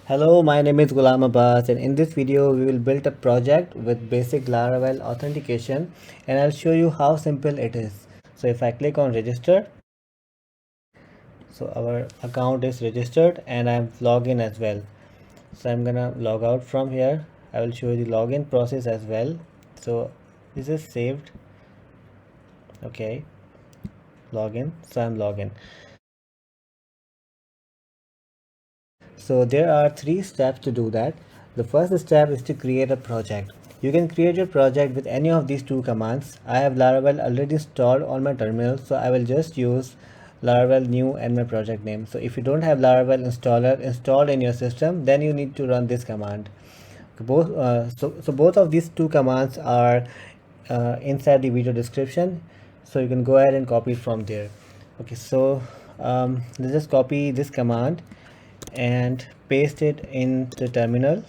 Hello, my name is Ghulam Abbass, and in this video we will build a project with basic Laravel authentication, and I'll show you how simple it is. So if I click on register, so our account is registered and I'm logged in as well. So I'm gonna log out from here. I will show you the login process as well. So this is saved. Okay, login. So I'm logged in. So there are 3 steps to do that. The first step is to create a project. You can create your project with any of these 2 commands. I have Laravel already installed on my terminal, so I will just use Laravel new and my project name. So if you don't have Laravel installer installed in your system, then you need to run this command. So both of these 2 commands are inside the video description, so you can go ahead and copy it from there. Okay, so let's just copy this command and paste it in the terminal.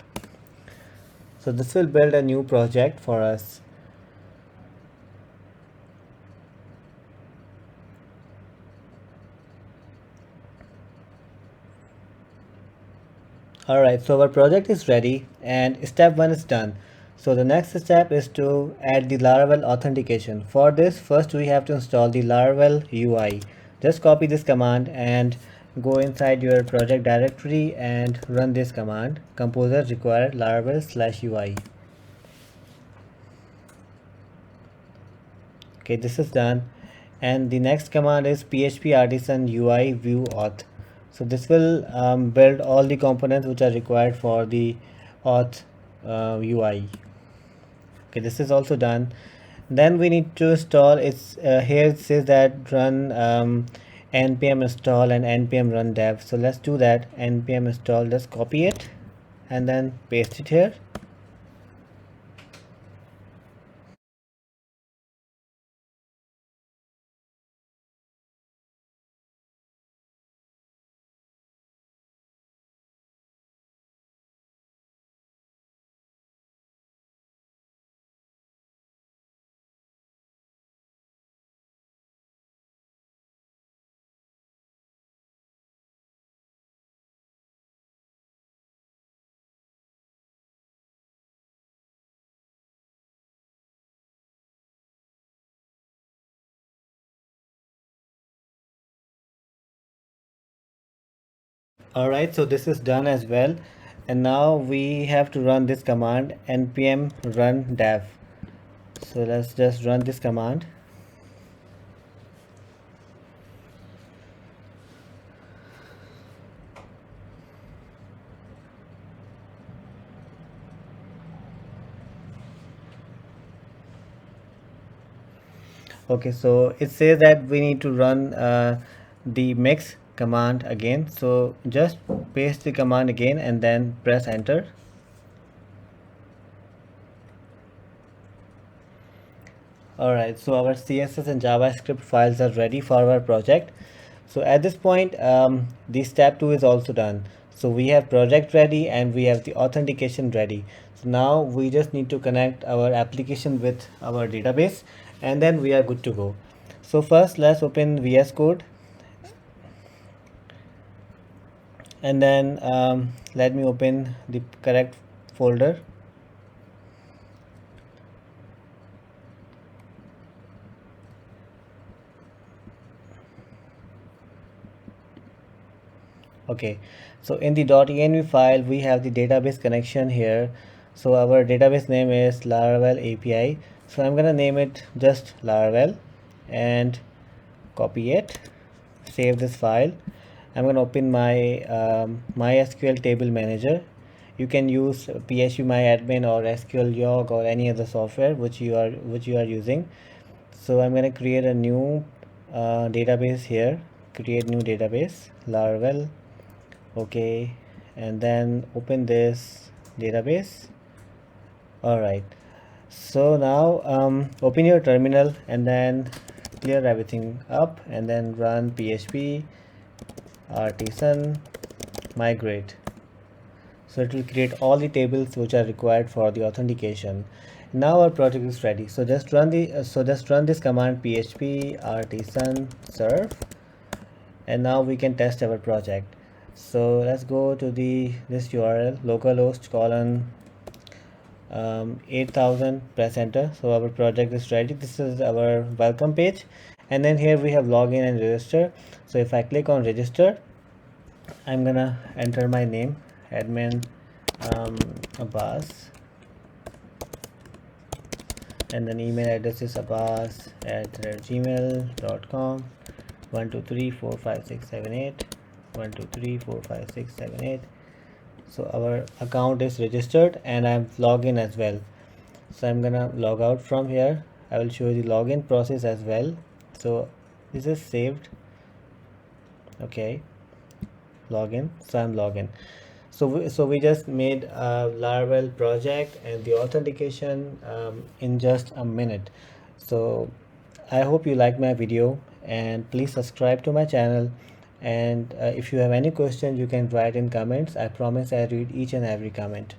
So this will build a new project for us. Alright, so our project is ready and step 1 is done. So the next step is to add the Laravel authentication. For this, first we have to install the Laravel UI. Just copy this command and go inside your project directory and run this command, composer require laravel/ui. Okay, this is done, and the next command is php artisan UI view auth. So this will build all the components which are required for the auth UI. Okay, this is also done. Then we need to install it's here it says that run npm install and npm run dev. So let's do that. Npm install, let's copy it and then paste it here. Alright, so this is done as well, and now we have to run this command npm run dev. So let's just run this command. Okay, so it says that we need to run the mix command again, so just paste the command again and then press enter. Alright, so our CSS and JavaScript files are ready for our project. So at this point, the step 2 is also done. So we have project ready and we have the authentication ready. So now we just need to connect our application with our database and then we are good to go. So first let's open VS Code and then let me open the correct folder. Okay, so in the .env file we have the database connection here. So our database name is Laravel API, so I'm gonna name it just Laravel and copy it, save this file. I'm gonna open my MySQL table manager. You can use phpMyAdmin or SQL Yog or any other software which you are using. So I'm gonna create a new database here, create new database Laravel. Okay, and then open this database. Alright, so now open your terminal and then clear everything up and then run php artisan migrate. So it will create all the tables which are required for the authentication. Now our project is ready, so just run this command php artisan serve, and now we can test our project. So let's go to this URL, localhost colon 8000, press enter. So our project is ready. This is our welcome page, and then here we have login and register. So if I click on register, I'm gonna enter my name, admin Abbass, and then email address is abbas@gmail.com. 1234567 1234567. So our account is registered and I'm logged in as well. So I'm gonna log out from here. I will show you the login process as well. So this is saved. Okay, login. So I'm logged in. So we just made a Laravel project and the authentication in just a minute. So I hope you like my video, and please subscribe to my channel. And if you have any questions, you can write in comments. I promise I read each and every comment.